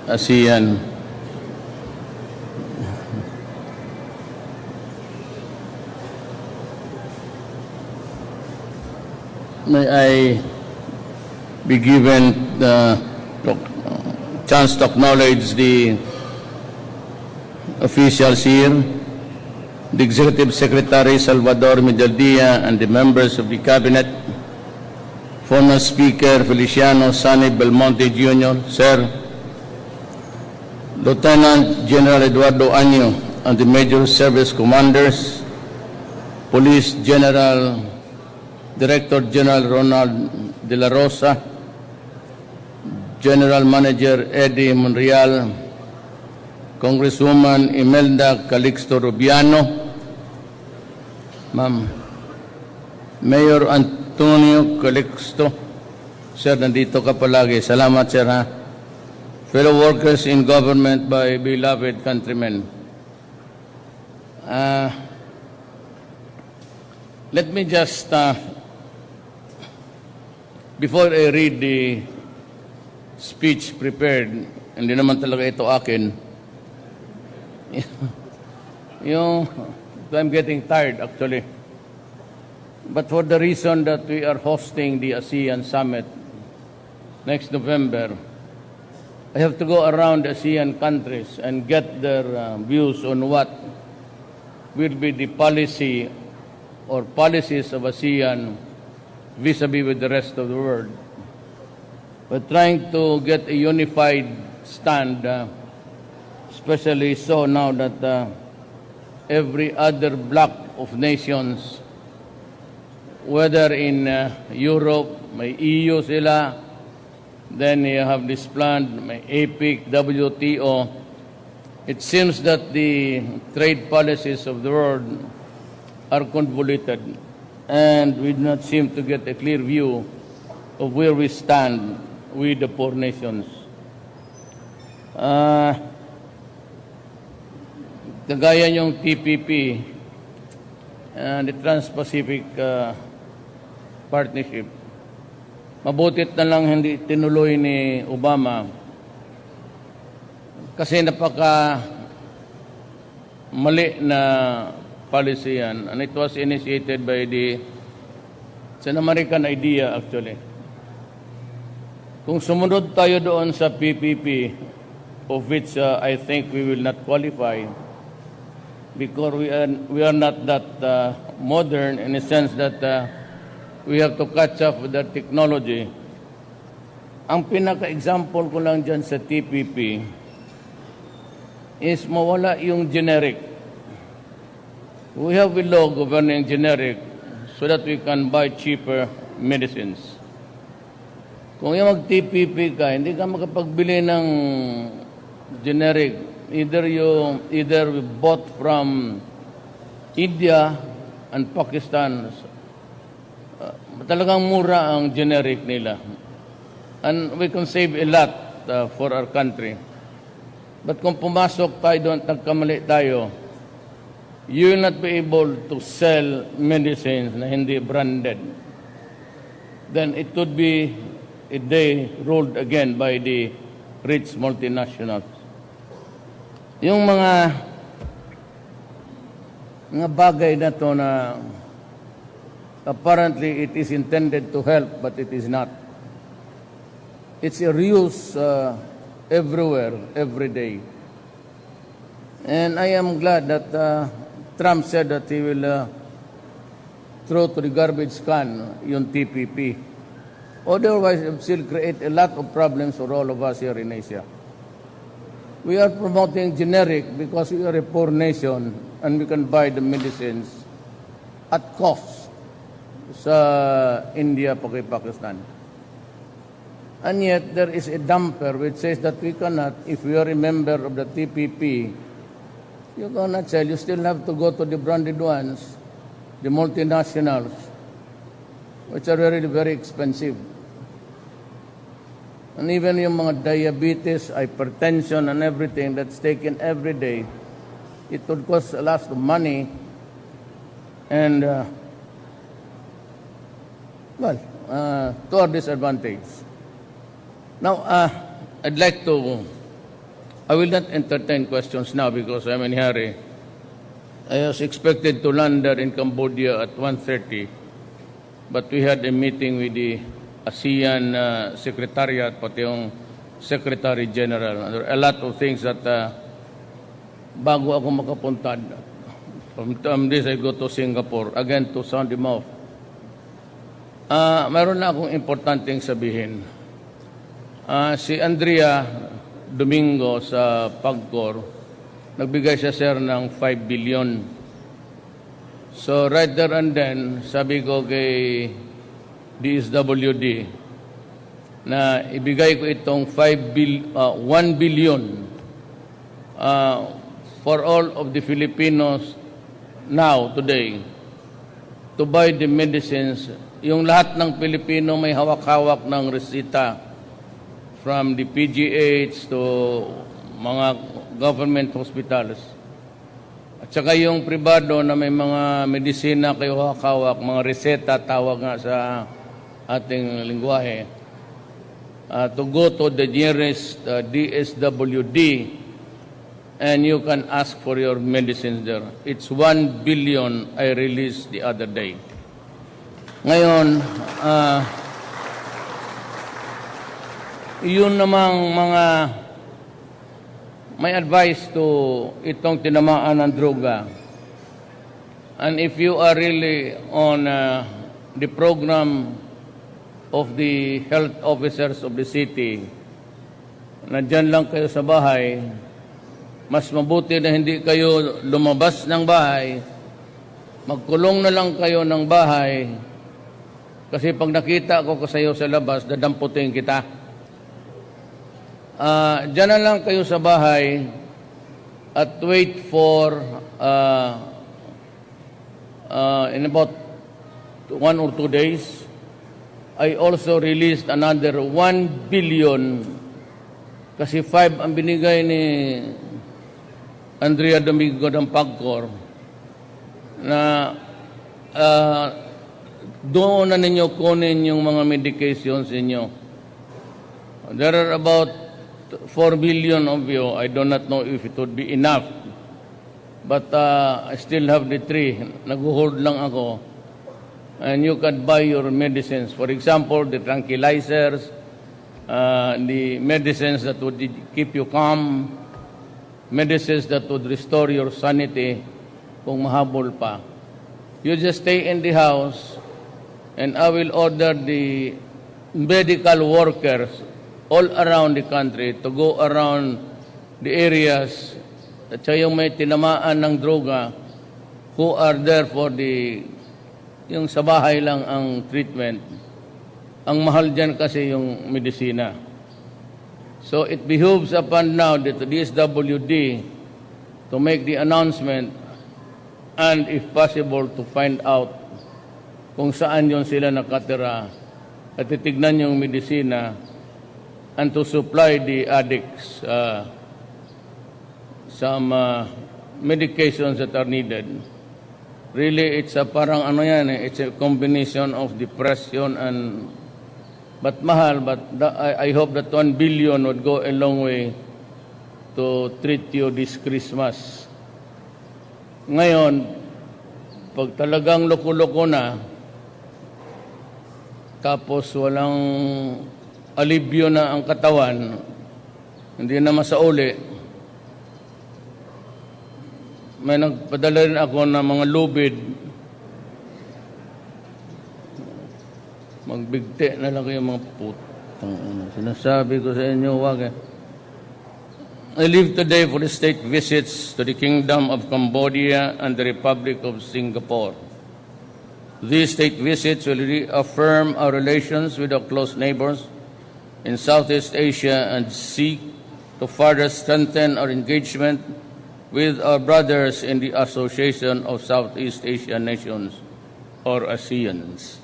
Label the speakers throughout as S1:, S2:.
S1: ASEAN. May I be given the chance to acknowledge the officials here, the Executive Secretary Salvador Medialdia and the members of the Cabinet, former Speaker Feliciano Sani Belmonte Jr., Sir, Lieutenant General Eduardo Año and the Major Service Commanders, Police General Director General Ronald De La Rosa, General Manager Eddie Monreal, Congresswoman Imelda Calixto Rubiano, Ma'am, Mayor Antonio Calixto, Sir, nandito ka palagi. Salamat, Sir, ha? Fellow workers in government, by beloved countrymen. Let me just, before I read the speech prepared, hindi naman talaga ito akin, I'm getting tired actually. But for the reason that we are hosting the ASEAN Summit next November, I have to go around ASEAN countries and get their views on what will be the policy or policies of ASEAN vis-a-vis with the rest of the world. We're trying to get a unified stand, especially so now that every other bloc of nations, whether in Europe, may EU sila, then you have this plan, may APEC, WTO. It seems that the trade policies of the world are convoluted, and we do not seem to get a clear view of where we stand with the poor nations. Kagaya yung TPP, the Trans-Pacific Partnership, mabutit na lang hindi tinuloy ni Obama kasi napaka mali na policy yan, and it was initiated by it's an American idea actually. Kung sumunod tayo doon sa PPP, of which I think we will not qualify because we are not that modern in a sense that we have to catch up with the technology. Ang pinaka-example ko lang dyan sa TPP is mawala yung generic. We have a law governing generic so that we can buy cheaper medicines. Kung yung mag-TPP ka, hindi ka makapagbili ng generic. Either we bought from India and Pakistan. Talagang mura ang generic nila. And we can save a lot for our country. But kung pumasok tayo doon at nagkamali tayo, you will not be able to sell medicines na hindi branded. Then it would be a day ruled again by the rich multinationals. Yung mga bagay na to na apparently it is intended to help but it is not. It's a reuse everywhere, every day. And I am glad that Trump said that he will throw to the garbage can yung TPP. Otherwise, it will still create a lot of problems for all of us here in Asia. We are promoting generic because we are a poor nation and we can buy the medicines at cost sa India, Pakistan. And yet, there is a dumper which says that we cannot, if we are a member of the TPP, you cannot sell. You still have to go to the branded ones, the multinationals, which are very, very expensive. And even yung mga diabetes, hypertension, and everything that's taken every day, it would cost a lot of money. And, to our disadvantage. Now, I'd like to, I will not entertain questions now because I'm in a hurry. I was expected to land there in Cambodia at 1:30, but we had a meeting with the ASEAN Secretariat, pati yung Secretary General. There are a lot of things that bago ako makapunta, from this I go to Singapore, again to sound him off. Mayroon na akong importanteng sabihin. Si Andrea Domingo sa PAGCOR, nagbigay siya, sir, ng 5 billion. So right there and then, sabi ko kay DSWD na ibigay ko itong 1 billion for all of the Filipinos now, today, to buy the medicines. Yung lahat ng Pilipino may hawak-hawak ng resita, from the PGH to mga government hospitals. At saka yung pribado na may mga medisina kayo hawak-hawak, mga reseta, tawag nga sa ating lingwahe, to go to the nearest DSWD and you can ask for your medicines there. It's 1 billion I released the other day. Ngayon, yun namang mga may advice to itong tinamaan ng droga. And if you are really on the program of the health officers of the city, na dyan lang kayo sa bahay, mas mabuti na hindi kayo lumabas ng bahay, magkulong na lang kayo ng bahay, kasi pag nakita ko kasayo sa labas, dadamputin kita. Diyan na lang kayo sa bahay at wait for in about 1 or 2 days, I also released another 1 billion kasi 5 ang binigay ni Andrea Domingo ng PAGCOR na doon na ninyo kunin yung mga medications ninyo. There are about 4 billion of you. I do not know if it would be enough. But I still have the 3. Nag-hold lang ako. And you can buy your medicines. For example, the tranquilizers, the medicines that would keep you calm, medicines that would restore your sanity kung mahabol pa. You just stay in the house and I will order the medical workers all around the country to go around the areas at yung may tinamaan ng droga who are there for yung sa bahay lang ang treatment. Ang mahal dyan kasi yung medisina. So it behooves upon now that the DSWD to make the announcement and if possible to find out kung saan yun sila nakatira at titignan yung medisina and to supply the addicts some medications that are needed. Really, it's a parang ano yan, it's a combination of depression and, but mahal, but I hope that 1 billion would go a long way to treat you this Christmas. Ngayon, pag talagang loko-loko na, tapos walang alibyo na ang katawan, hindi na masauli, may nagpadala rin ako ng mga lubid, magbigti na lang kayo mga putang. Sinasabi ko sa inyo, wag eh. I leave today for the state visits to the Kingdom of Cambodia and the Republic of Singapore. These state visits will reaffirm our relations with our close neighbors in Southeast Asia and seek to further strengthen our engagement with our brothers in the Association of Southeast Asian Nations, or ASEANs.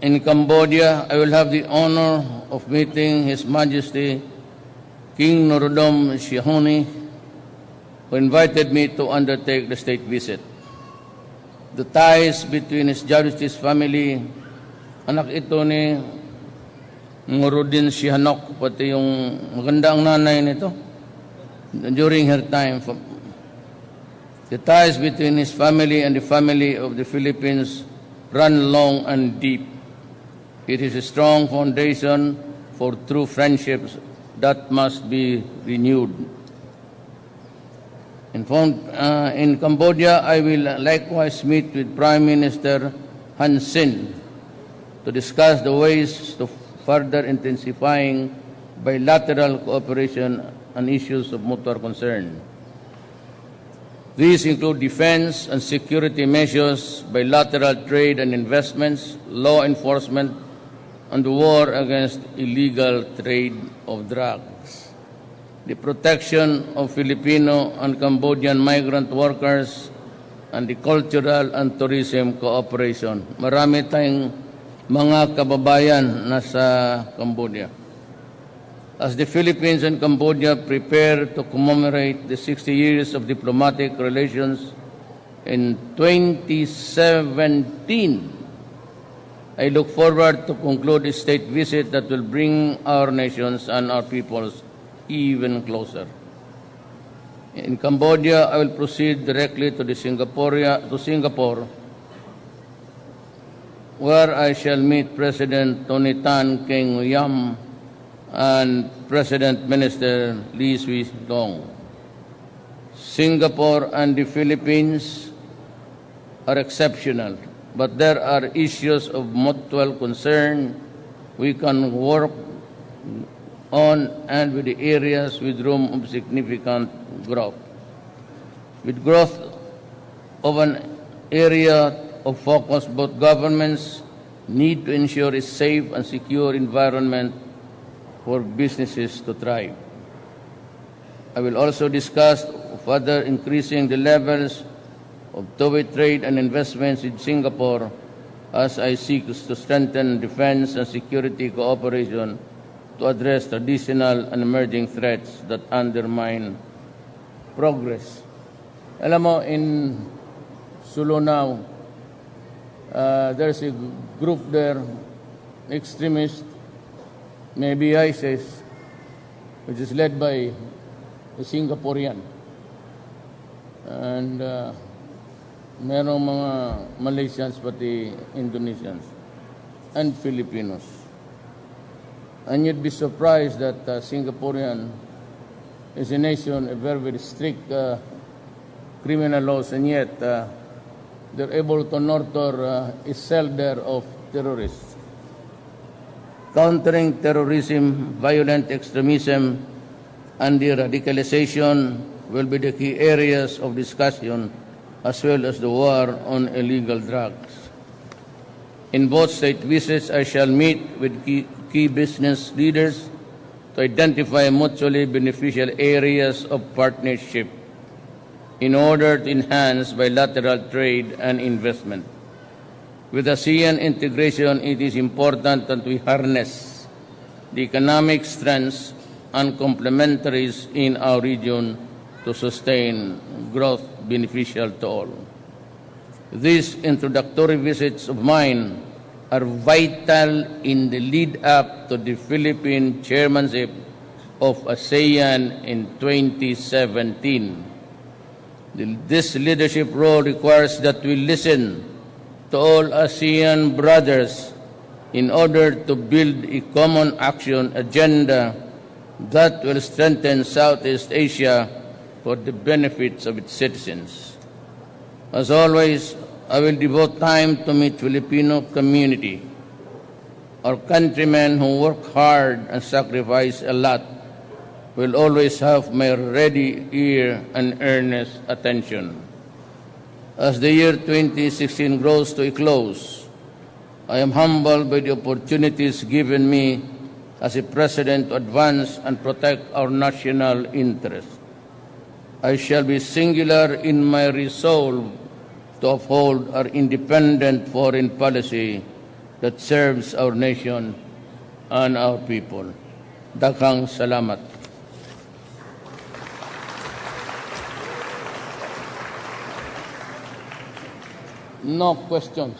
S1: In Cambodia, I will have the honor of meeting His Majesty King Norodom Sihanouk, who invited me to undertake the state visit. The ties between His Majesty's family, anak ito ni nguro din si Hanok, pati yung maganda ang nanay nito. During her time, the ties between his family and the family of the Philippines run long and deep. It is a strong foundation for true friendships that must be renewed. In Cambodia, I will likewise meet with Prime Minister Hun Sen to discuss the ways to further intensifying bilateral cooperation on issues of mutual concern. These include defense and security measures, bilateral trade and investments, law enforcement, and the war against illegal trade of drugs, the protection of Filipino and Cambodian migrant workers, and the cultural and tourism cooperation. Marami tayong mga kababayan nasa Cambodia. As the Philippines and Cambodia prepare to commemorate the 60 years of diplomatic relations in 2017, I look forward to conclude a state visit that will bring our nations and our peoples even closer. In Cambodia, I will proceed directly to Singapore, where I shall meet President Tony Tan Keng Yam and President Minister Lee Swee Dong. Singapore and the Philippines are exceptional, but there are issues of mutual concern we can work on and with the areas with room of significant growth. With growth of an area of focus, both governments need to ensure a safe and secure environment for businesses to thrive. I will also discuss further increasing the levels of two-way trade and investments in Singapore as I seek to strengthen defense and security cooperation to address traditional and emerging threats that undermine progress. Alam mo, in Sulu now, there's a group there, extremist, maybe ISIS, which is led by a Singaporean. And merong mga Malaysians, pati Indonesians, and Filipinos. And you'd be surprised that Singaporean is a nation, a very, very strict criminal laws, and yet they're able to nurture a cell there of terrorists. Countering terrorism, violent extremism, and the radicalization will be the key areas of discussion, as well as the war on illegal drugs. In both state visits, I shall meet with key business leaders to identify mutually beneficial areas of partnership in order to enhance bilateral trade and investment. With ASEAN integration, it is important that we harness the economic strengths and complementaries in our region to sustain growth beneficial to all. These introductory visits of mine are vital in the lead-up to the Philippine chairmanship of ASEAN in 2017. This leadership role requires that we listen to all ASEAN brothers in order to build a common action agenda that will strengthen Southeast Asia for the benefits of its citizens. As always, I will devote time to meet Filipino community, our countrymen who work hard and sacrifice a lot will always have my ready ear and earnest attention. As the year 2016 grows to a close, I am humbled by the opportunities given me as a president to advance and protect our national interests. I shall be singular in my resolve to uphold our independent foreign policy that serves our nation and our people. Daghang salamat. No questions.